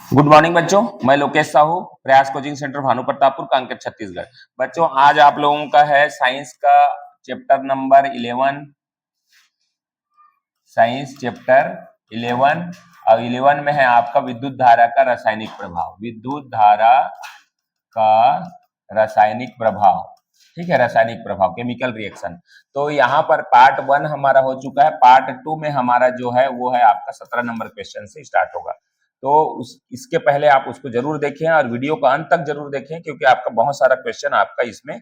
Good morning बच्चों, मैं लोकेश साहू, प्रयास कोचिंग सेंटर भानु प्रतापपुर, कांकेर, छत्तीसगढ़। बच्चों, आज आप लोगों का है साइंस का चैप्टर नंबर 11, साइंस चैप्टर 11 और 11 में है आपका विद्युत धारा का रासायनिक प्रभाव। विद्युत धारा का रासायनिक प्रभाव, ठीक है, रासायनिक प्रभाव, केमिकल रिएक्शन। तो यहाँ पर पार्ट 1 हमारा हो चुका है। पार्ट 2 में हमारा जो है वो है आपका 17 नंबर क्वेश्चन से स्टार्ट होगा। तो इसके पहले आप उसको जरूर देखें और वीडियो का अंत तक जरूर देखें, क्योंकि आपका बहुत सारा क्वेश्चन आपका इसमें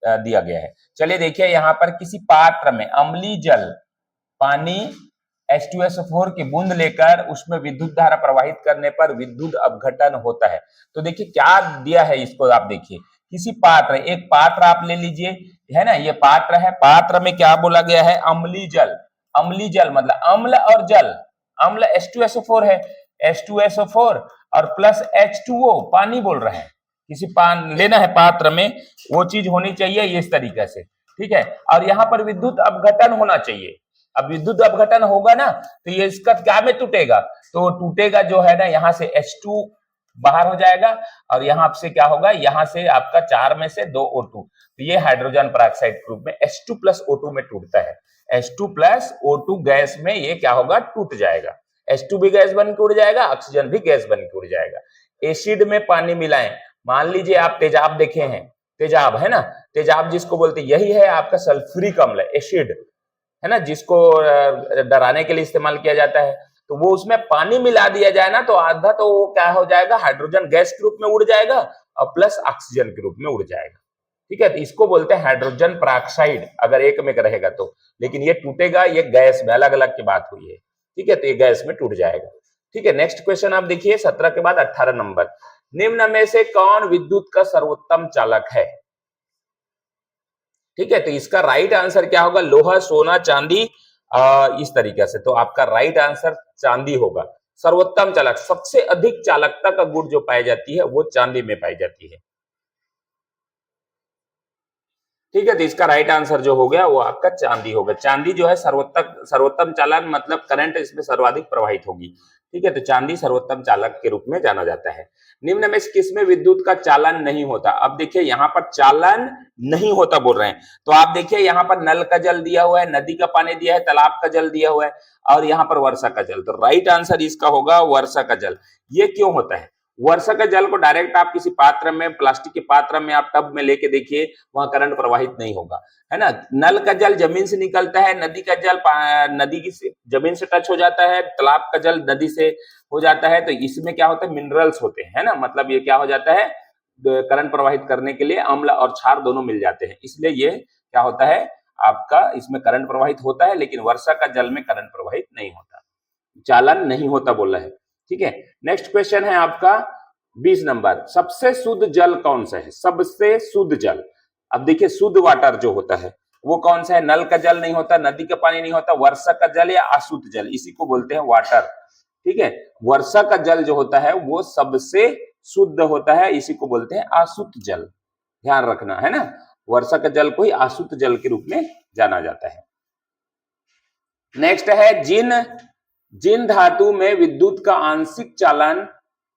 दिया गया है। चलिए देखिए, यहाँ पर किसी पात्र में अम्लीय जल पानी H2SO4 की बूंद लेकर उसमें विद्युत धारा प्रवाहित करने पर विद्युत अपघटन होता है। तो देखिए क्या दिया है, इसको आप देखिए। किसी पात्र, एक पात्र आप ले लीजिए, है ना, ये पात्र है। पात्र में क्या बोला गया है? अम्लीय जल। अम्लीय जल मतलब अम्ल और जल। अम्ल H2SO4 है, H2SO4 और प्लस H2O पानी बोल रहे हैं। किसी लेना है पात्र में, वो चीज होनी चाहिए इस तरीके से, ठीक है। और यहाँ पर विद्युत अपघटन होना चाहिए। अब विद्युत अपघटन होगा ना, तो ये इसका क्या में टूटेगा? तो टूटेगा जो है ना, यहाँ से H2 बाहर हो जाएगा और यहाँ से क्या होगा, यहाँ से आपका 4 में से 2 O2, तो ये हाइड्रोजन पेरोक्साइड के रूप में H2 प्लस O2 में टूटता है। H2 प्लस O2 गैस में ये क्या होगा, टूट जाएगा। H2 भी गैस बन के उड़ जाएगा, ऑक्सीजन भी गैस बन के उड़ जाएगा। एसिड में पानी मिलाएं, मान लीजिए आप तेजाब देखे हैं, तेजाब है ना, तेजाब जिसको बोलते हैं, यही है आपका सल्फ्यूरिक अम्ल, एसिड है ना, जिसको डराने के लिए इस्तेमाल किया जाता है। तो वो उसमें पानी मिला दिया जाए ना, तो आधा तो वो क्या हो जाएगा, हाइड्रोजन गैस के रूप में उड़ जाएगा और प्लस ऑक्सीजन के रूप में उड़ जाएगा, ठीक है। तो इसको बोलते हैं हाइड्रोजन पेरोक्साइड, अगर एक में रहेगा तो। लेकिन ये टूटेगा, ये गैस में, अलग अलग की बात हुई है, ठीक है, तो ये गैस में टूट जाएगा, ठीक है। नेक्स्ट क्वेश्चन आप देखिए, 17 के बाद 18 नंबर। निम्न में से कौन विद्युत का सर्वोत्तम चालक है? ठीक है, तो इसका राइट आंसर क्या होगा? लोहा, सोना, चांदी, इस तरीके से। तो आपका राइट आंसर चांदी होगा। सर्वोत्तम चालक, सबसे अधिक चालकता का गुण जो पाई जाती है वो चांदी में पाई जाती है, ठीक है। तो इसका राइट आंसर जो हो गया वो आपका चांदी होगा। चांदी जो है सर्वोत्तम चालक, मतलब करंट इसमें सर्वाधिक प्रवाहित होगी, ठीक है। तो चांदी सर्वोत्तम चालक के रूप में जाना जाता है। निम्न में किसमें विद्युत का चालन नहीं होता? अब देखिए यहाँ पर चालन नहीं होता बोल रहे हैं, तो आप देखिए यहाँ पर नल का जल दिया हुआ है, नदी का पानी दिया है, तालाब का जल दिया हुआ है और यहाँ पर वर्षा का जल। तो राइट आंसर इसका होगा वर्षा का जल। ये क्यों होता है? वर्षा के जल को डायरेक्ट आप किसी पात्र में, प्लास्टिक के पात्र में आप टब में लेके देखिए, वहां करंट प्रवाहित नहीं होगा, है ना। नल का जल जमीन से निकलता है, नदी का जल नदी की जमीन से टच हो जाता है, तालाब का जल नदी से हो जाता है। तो इसमें क्या होता है, मिनरल्स होते हैं, है ना, मतलब ये क्या हो जाता है, करंट प्रवाहित करने के लिए अम्ल और क्षार दोनों मिल जाते हैं, इसलिए ये क्या होता है आपका, इसमें करंट प्रवाहित होता है। लेकिन वर्षा का जल में करंट प्रवाहित नहीं होता, चालन नहीं होता बोला है, ठीक है। नेक्स्ट क्वेश्चन है आपका 20 नंबर। सबसे शुद्ध जल कौन सा है? सबसे शुद्ध जल, अब देखिए शुद्ध वाटर जो होता है वो कौन सा है? नल का जल नहीं होता, नदी का पानी नहीं होता, वर्षा का जल या अशुद्ध जल, इसी को बोलते हैं वाटर, ठीक है। वर्षा का जल जो होता है वो सबसे शुद्ध होता है, इसी को बोलते हैं अशुद्ध जल, ध्यान रखना, है ना। वर्षा का जल को ही अशुद्ध जल के रूप में जाना जाता है। नेक्स्ट है, जिन धातु में विद्युत का आंशिक चालन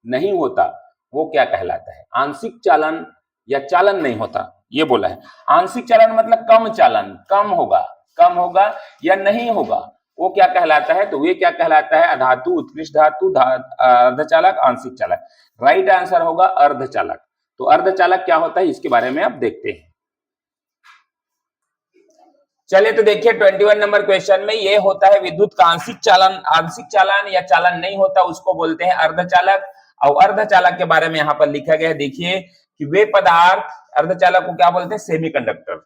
नहीं होता वो क्या कहलाता है? आंशिक चालन या चालन नहीं होता, ये बोला है। आंशिक चालन मतलब कम चालन, कम होगा या नहीं होगा, वो क्या कहलाता है? तो ये क्या कहलाता है? अधातु, उत्कृष्ट धातु, अर्धचालक, आंशिक चालक। राइट आंसर होगा अर्धचालक। तो अर्धचालक क्या होता है इसके बारे में आप देखते हैं। चलिए तो देखिए 21 नंबर क्वेश्चन में ये होता है विद्युत का आंशिक चालन या चालन नहीं होता, उसको बोलते हैं अर्धचालक। और अर्धचालक के बारे में यहाँ पर लिखा गया है, देखिए कि वे पदार्थ, अर्धचालक को क्या बोलते हैं? सेमीकंडक्टर,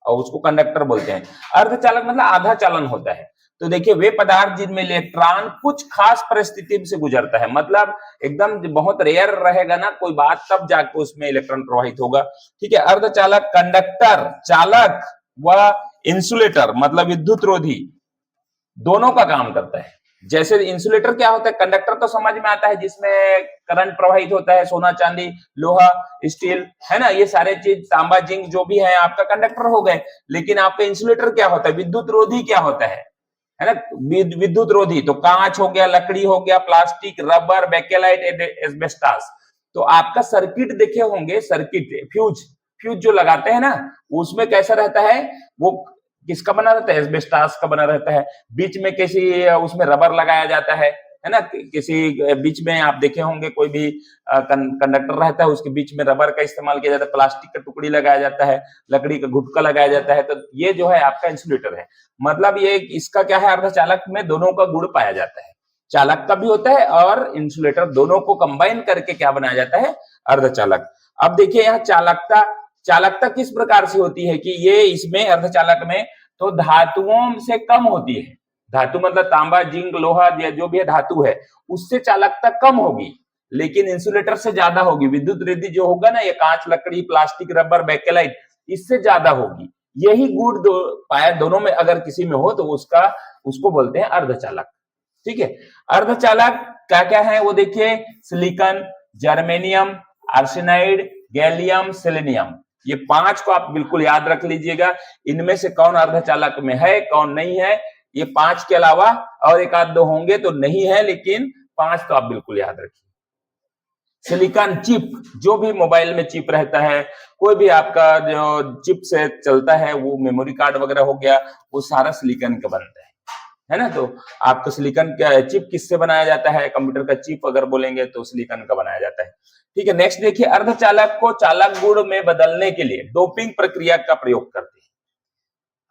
और उसको कंडक्टर बोलते हैं। अर्धचालक मतलब आधा चालन होता है। तो देखिए वे पदार्थ जिनमें इलेक्ट्रॉन कुछ खास परिस्थिति से गुजरता है, मतलब एकदम बहुत रेयर रहेगा ना कोई बात, तब जाके उसमें इलेक्ट्रॉन प्रवाहित होगा, ठीक है। अर्धचालक कंडक्टर, चालक व इंसुलेटर मतलब विद्युत रोधी दोनों का काम करता है। जैसे इंसुलेटर क्या होता है, कंडक्टर तो समझ में आता है जिसमें करंट प्रवाहित होता है, सोना, चांदी, लोहा, स्टील, है ना, ये सारे चीज, तांबा, जिंक जो भी है आपका कंडक्टर हो गए। लेकिन आपका इंसुलेटर क्या होता है, विद्युत रोधी क्या होता है है ना, विद्युत रोधी, तो कांच हो गया, लकड़ी हो गया, प्लास्टिक, रबर, बेकेलाइट, एस्बेस्टास। तो आपका सर्किट देखे होंगे, सर्किट फ्यूज, फ्यूज जो लगाते हैं ना, उसमें कैसा रहता है, वो किसका बना रहता है, एस्बेस्टास का बना रहता है। बीच में किसी उसमें रबर लगाया जाता है ना, किसी बीच में आप देखे होंगे कोई भी कंडक्टर रहता है, उसके बीच में रबर का इस्तेमाल किया जाता है, प्लास्टिक का टुकड़ी लगाया जाता है, लकड़ी का गुटका लगाया जाता है। तो ये जो है आपका इंसुलेटर है। मतलब ये इसका क्या है, अर्धचालक में दोनों का गुण पाया जाता है, चालक का भी होता है और इंसुलेटर, दोनों को कंबाइन करके क्या बनाया जाता है, अर्धचालक। अब देखिए यहाँ चालकता, चालकता किस प्रकार से होती है कि ये इसमें अर्धचालक में तो धातुओं से कम होती है। धातु मतलब तांबा, जिंक, लोहा, जो भी है धातु है, उससे चालकता कम होगी, लेकिन इंसुलेटर से ज्यादा होगी। विद्युत रोधी जो होगा ना, ये कांच, लकड़ी, प्लास्टिक, रबर, बेकेलाइट, इससे ज्यादा होगी। यही गुण पाया दोनों में अगर किसी में हो तो उसको बोलते हैं अर्धचालक। ठीक है, अर्धचालक क्या क्या है वो देखिए, silicon, germanium, arsenide, gallium, selenium, ये 5 को आप बिल्कुल याद रख लीजिएगा। इनमें से कौन अर्धचालक में है, कौन नहीं है, ये 5 के अलावा और एक आध दो होंगे तो नहीं है, लेकिन 5 तो आप बिल्कुल याद रखिए। सिलिकॉन चिप, जो भी मोबाइल में चिप रहता है, कोई भी आपका जो चिप से चलता है, वो मेमोरी कार्ड वगैरह हो गया, वो सारा सिलिकॉन का बनता है ना। तो आपका सिलिकॉन क्या चिप किससे बनाया जाता है, कंप्यूटर का चिप अगर बोलेंगे तो सिलिकॉन का बनाया जाता है। ठीक है, नेक्स्ट देखिए, अर्धचालक को चालक गुण में बदलने के लिए डोपिंग प्रक्रिया का प्रयोग करते हैं।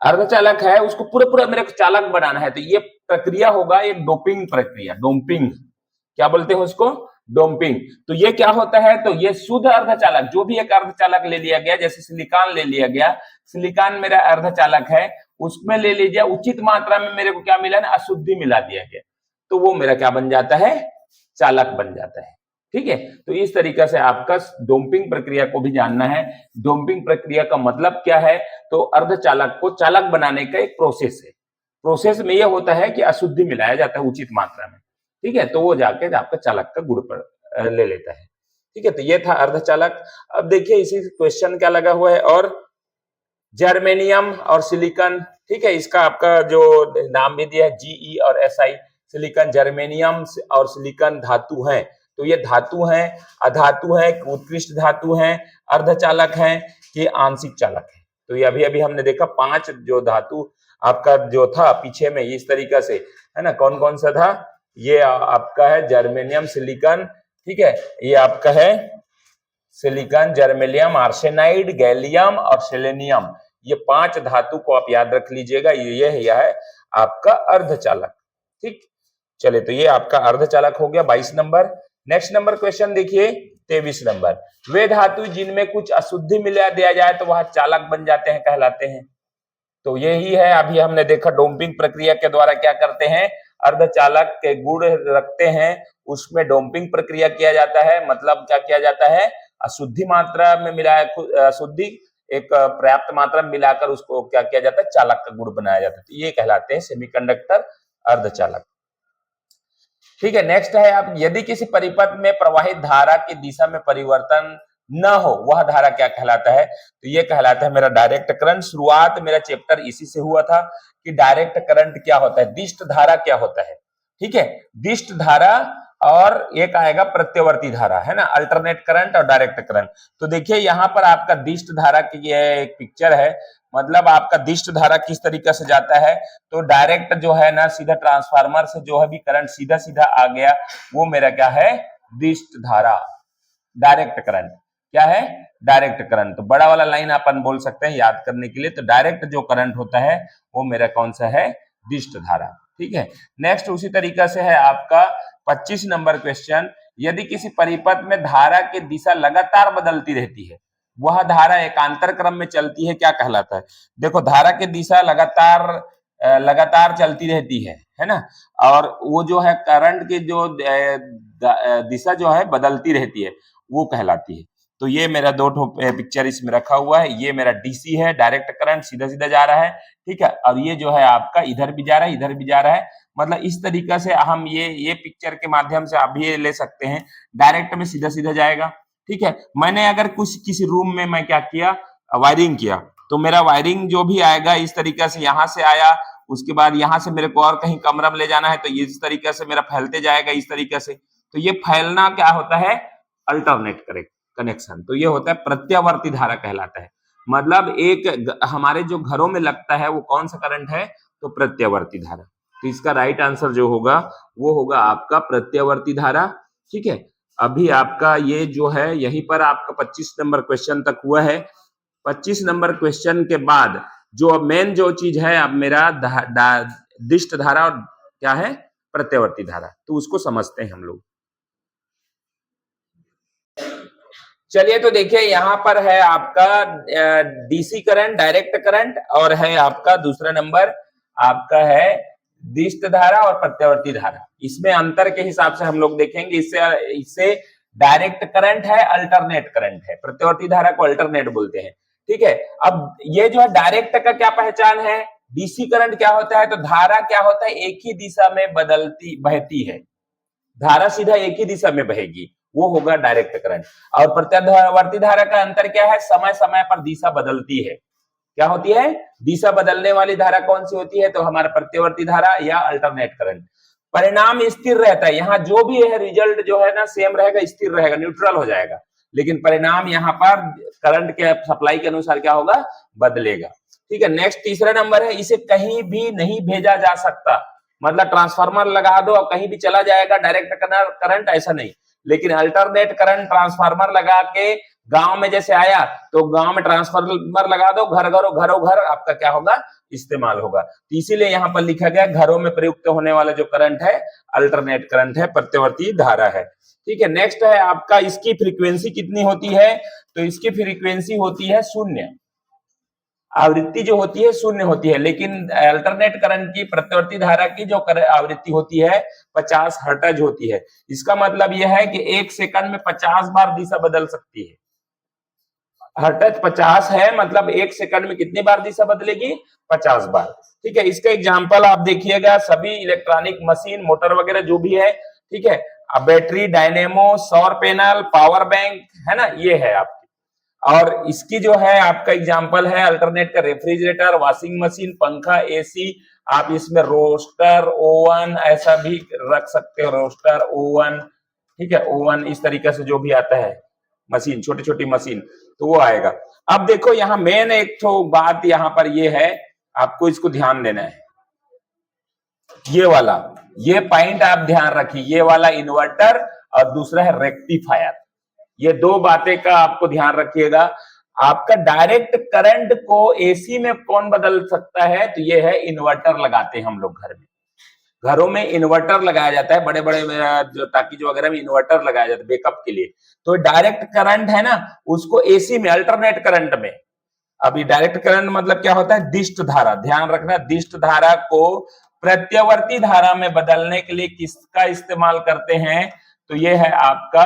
अर्धचालक है, उसको पूरा मेरे को चालक बनाना है, तो ये प्रक्रिया होगा एक डोपिंग प्रक्रिया, डोपिंग क्या बोलते हैं उसको, डोपिंग। तो ये क्या होता है, तो ये शुद्ध अर्धचालक, जो भी एक अर्धचालक ले लिया गया, जैसे सिलिकॉन ले लिया गया, सिलिकॉन मेरा अर्धचालक है, उसमें ले लीजिए उचित मात्रा में मेरे को क्या मिला ना, अशुद्धि मिला दिया गया, तो वो मेरा क्या बन जाता है, चालक बन जाता है। ठीक है, तो इस तरीके से आपका डोपिंग प्रक्रिया को भी जानना है। डोपिंग प्रक्रिया का मतलब क्या है, तो अर्धचालक को चालक बनाने का एक प्रोसेस है। प्रोसेस में यह होता है कि अशुद्धि मिलाया जाता है उचित मात्रा में। ठीक है, तो वो जाके आपका चालक का गुण पर ले लेता है। ठीक है, तो ये था अर्धचालक। अब देखिए इसी क्वेश्चन क्या लगा हुआ है, और जर्मेनियम और सिलिकॉन, ठीक है, इसका आपका जो नाम भी दिया है जीई और एसआई, सिलिकॉन, जर्मेनियम और सिलिकॉन धातु हैं। तो ये धातु हैं, अधातु हैं, उत्कृष्ट धातु हैं, अर्धचालक हैं, ये आंशिक चालक है। तो ये अभी अभी हमने देखा 5 जो धातु आपका जो था पीछे में इस तरीके से, है ना, कौन कौन सा था, ये आपका है जर्मेनियम, सिलिकॉन, ठीक है, ये आपका है सिलिकॉन, जर्मेनियम, आर्सेनाइड, गैलियम और सेलेनियम, ये 5 धातु को आप याद रख लीजिएगा, ये है आपका अर्धचालक। ठीक, चलिए, तो ये आपका अर्धचालक हो गया 22 नंबर। नेक्स्ट नंबर क्वेश्चन देखिए 23 नंबर, वे धातु जिनमें कुछ अशुद्धि मिला दिया जाए तो वह चालक बन जाते हैं, कहलाते हैं। तो यही है, अभी हमने देखा डोपिंग प्रक्रिया के द्वारा क्या करते हैं, अर्धचालक के गुण रखते हैं, उसमें डोपिंग प्रक्रिया किया जाता है। मतलब क्या किया जाता है, अशुद्धि मात्रा में मिलाया, अशुद्धि एक पर्याप्त मात्रा में मिलाकर उसको क्या किया जाता है, चालक का गुण बनाया जाता है। तो ये कहलाते हैं सेमीकंडक्टर अर्धचालक। ठीक है, नेक्स्ट है, आप यदि किसी परिपथ में प्रवाहित धारा की दिशा में परिवर्तन न हो, वह धारा क्या कहलाता है, तो ये कहलाता है मेरा डायरेक्ट करंट। शुरुआत मेरा चैप्टर इसी से हुआ था कि डायरेक्ट करंट क्या होता है, दिष्ट धारा क्या होता है। ठीक है, दिष्ट धारा और एक आएगा प्रत्यवर्ती धारा, है ना, अल्टरनेट करंट और डायरेक्ट करंट। तो देखिए यहाँ पर आपका दिष्ट धारा की ये एक पिक्चर है, मतलब आपका दिष्ट धारा किस तरीके से जाता है, तो डायरेक्ट जो है ना, सीधा ट्रांसफार्मर से जो है भी करंट सीधा सीधा आ गया, वो मेरा क्या है, दिष्ट धारा, डायरेक्ट करंट। क्या है, डायरेक्ट करंट। तो बड़ा वाला लाइन अपन बोल सकते हैं याद करने के लिए, तो डायरेक्ट जो करंट होता है वो मेरा कौन सा है, दिष्ट धारा। ठीक है, नेक्स्ट उसी तरीका से है आपका 25 नंबर क्वेश्चन, यदि किसी परिपथ में धारा की दिशा लगातार बदलती रहती है, वह धारा एकांतर क्रम में चलती है, क्या कहलाता है। देखो धारा की दिशा लगातार चलती रहती है ना, और वो जो है करंट की जो दिशा जो है बदलती रहती है, वो कहलाती है। तो ये मेरा 2 पिक्चर इसमें रखा हुआ है, ये मेरा डीसी है, डायरेक्ट करंट सीधा सीधा जा रहा है, ठीक है, और ये जो है आपका इधर भी जा रहा है, इधर भी जा रहा है। मतलब इस तरीके से हम ये पिक्चर के माध्यम से आप भी ले सकते हैं, डायरेक्ट में सीधा सीधा जाएगा। ठीक है, मैंने अगर किसी रूम में मैं क्या किया, वायरिंग किया, तो मेरा वायरिंग जो भी आएगा इस तरीके से यहाँ से आया, उसके बाद यहाँ से मेरे को और कहीं कमरम ले जाना है तो इस तरीके से मेरा फैलते जाएगा इस तरीके से। तो ये फैलना क्या होता है, अल्टरनेट कनेक्शन। तो ये होता है प्रत्यावर्ती धारा कहलाता है। मतलब एक हमारे जो घरों में लगता है वो कौन सा करंट है, तो प्रत्यावर्ती धारा। तो इसका राइट आंसर जो होगा वो होगा आपका प्रत्यावर्ती धारा। ठीक है, अभी आपका ये जो है यहीं पर आपका 25 नंबर क्वेश्चन तक हुआ है। 25 नंबर क्वेश्चन के बाद जो अब मेन जो चीज है अब मेरा दिष्ट धारा और क्या है, प्रत्यावर्ती धारा। तो उसको समझते हैं हम लोग। चलिए तो देखिए यहाँ पर है आपका डीसी करंट, डायरेक्ट करंट, और है आपका दूसरा नंबर आपका है दिष्ट धारा और प्रत्यावर्ती धारा। इसमें अंतर के हिसाब से हम लोग देखेंगे। इससे डायरेक्ट करंट है, अल्टरनेट करंट है, प्रत्यावर्ती धारा को अल्टरनेट बोलते हैं। ठीक है, अब ये जो है डायरेक्ट का क्या पहचान है, डीसी करंट क्या होता है, तो धारा क्या होता है, एक ही दिशा में बहती है, धारा सीधा एक ही दिशा में बहेगी, वो होगा डायरेक्ट करंट। और प्रत्यावर्ती धारा का अंतर क्या है, समय समय पर दिशा बदलती है। क्या होती है, दिशा बदलने वाली धारा कौन सी होती है, तो हमारा प्रत्यावर्ती धारा या अल्टरनेट करंट। परिणाम स्थिर रहता है, यहाँ जो भी है रिजल्ट जो है ना सेम रहेगा, स्थिर रहेगा, न्यूट्रल हो जाएगा, लेकिन परिणाम यहाँ पर करंट के सप्लाई के अनुसार क्या होगा, बदलेगा। ठीक है, नेक्स्ट तीसरा नंबर है, इसे कहीं भी नहीं भेजा जा सकता। मतलब ट्रांसफार्मर लगा दो और कहीं भी चला जाएगा डायरेक्ट करंट, ऐसा नहीं। लेकिन अल्टरनेट करंट ट्रांसफार्मर लगा के गांव में जैसे आया तो गांव में ट्रांसफार्मर लगा दो, घरों घर आपका क्या होगा, इस्तेमाल होगा। तो इसीलिए यहाँ पर लिखा गया घरों में प्रयुक्त होने वाला जो करंट है अल्टरनेट करंट है, प्रत्यावर्ती धारा है। ठीक है, नेक्स्ट है आपका इसकी फ्रीक्वेंसी कितनी होती है, तो इसकी फ्रीक्वेंसी होती है 0, आवृत्ति जो होती है 0 होती है। लेकिन अल्टरनेट करंट की, प्रत्यावर्ती धारा की जो आवृत्ति होती है 50 हर्ट्ज होती है। इसका मतलब यह है कि 1 सेकंड में 50 बार दिशा बदल सकती है। हर्ट्ज 50 है, मतलब 1 सेकंड में कितनी बार दिशा बदलेगी, 50 बार। ठीक है, इसका एग्जांपल आप देखिएगा, सभी इलेक्ट्रॉनिक मशीन, मोटर वगैरह जो भी है, ठीक है, बैटरी, डायनेमो, सौर पैनल, पावर बैंक, है ना, ये है आपकी। और इसकी जो है आपका एग्जांपल है अल्टरनेट का रेफ्रिजरेटर, वॉशिंग मशीन, पंखा, एसी। आप इसमें रोस्टर, ओवन ऐसा भी रख सकते हो, रोस्टर, ओवन, ठीक है, ओवन इस तरीके से जो भी आता है मशीन, छोटी छोटी मशीन, तो वो आएगा। अब देखो यहाँ मेन एक तो बात यहाँ पर ये है, आपको इसको ध्यान देना है, ये वाला, ये पॉइंट आप ध्यान रखिए, ये वाला इन्वर्टर और दूसरा है रेक्टिफायर। ये दो बातें का आपको ध्यान रखिएगा। आपका डायरेक्ट करंट को एसी में कौन बदल सकता है, तो ये है इन्वर्टर लगाते हैं हम लोग घर में। घरों में इन्वर्टर लगाया जाता है, बड़े बड़े जो टाकीज वगैरह में इन्वर्टर लगाया जाता है बैकअप के लिए। तो डायरेक्ट करंट है ना, उसको एसी में, अल्टरनेट करंट में। अभी डायरेक्ट करंट मतलब क्या होता है, दिष्ट धारा, ध्यान रखना, दिष्ट धारा को प्रत्यावर्ती धारा में बदलने के लिए किसका इस्तेमाल करते हैं, तो ये है आपका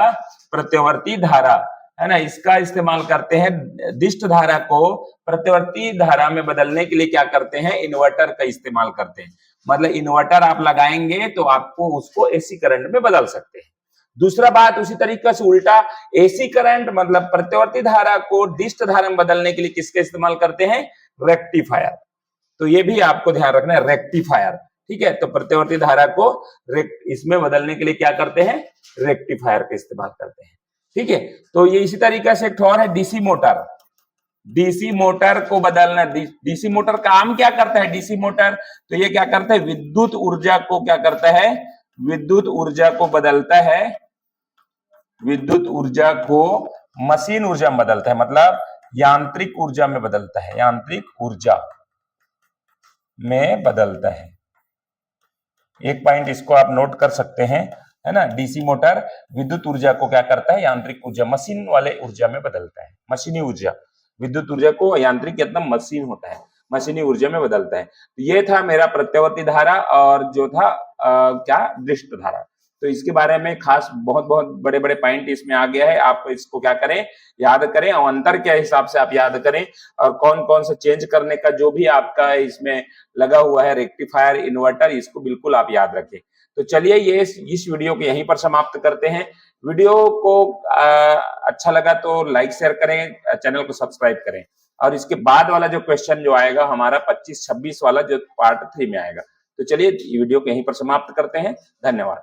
प्रत्यावर्ती धारा, है ना, इसका इस्तेमाल करते हैं। दिष्ट धारा को प्रत्यावर्ती धारा में बदलने के लिए क्या करते हैं, इन्वर्टर का इस्तेमाल करते हैं। मतलब इन्वर्टर आप लगाएंगे तो आपको उसको एसी करंट में बदल सकते हैं। दूसरा बात उसी तरीके से उल्टा, एसी करंट मतलब प्रत्यावर्ती धारा को दिष्ट धारा में बदलने के लिए किसका इस्तेमाल करते हैं, रेक्टिफायर। तो ये भी आपको ध्यान रखना है, रेक्टिफायर। ठीक है, तो प्रत्यावर्ती धारा को इसमें बदलने के लिए क्या करते हैं, रेक्टिफायर का इस्तेमाल करते हैं। ठीक है, तो ये इसी तरीके से एक और है डीसी मोटर। डीसी मोटर को बदलना, डीसी मोटर काम क्या करता है, डीसी मोटर तो ये क्या करता है, विद्युत ऊर्जा को क्या करता है, विद्युत ऊर्जा को बदलता है, विद्युत ऊर्जा को मशीन ऊर्जा में बदलता है, मतलब यांत्रिक ऊर्जा में बदलता है, यांत्रिक ऊर्जा में बदलता है। एक पॉइंट इसको आप नोट कर सकते हैं, है ना, डीसी मोटर विद्युत ऊर्जा को क्या करता है, यांत्रिक ऊर्जा, मशीन वाले ऊर्जा में बदलता है, मशीनी ऊर्जा, विद्युत ऊर्जा को यांत्रिक एकदम मशीन होता है, मशीनी ऊर्जा में बदलता है। तो ये था मेरा प्रत्यावर्ती धारा और जो था क्या, दिष्ट धारा। तो इसके बारे में खास बहुत बहुत बड़े बड़े पॉइंट इसमें आ गया है, आप इसको क्या करें, याद करें, और अंतर के हिसाब से आप याद करें, और कौन कौन से चेंज करने का जो भी आपका इसमें लगा हुआ है, रेक्टिफायर, इन्वर्टर, इसको बिल्कुल आप याद रखें। तो चलिए ये इस वीडियो को यहीं पर समाप्त करते हैं। वीडियो को अच्छा लगा तो लाइक शेयर करें, चैनल को सब्सक्राइब करें। और इसके बाद वाला जो क्वेश्चन जो आएगा हमारा 25-26 वाला जो पार्ट 3 में आएगा। तो चलिए वीडियो को यहीं पर समाप्त करते हैं। धन्यवाद।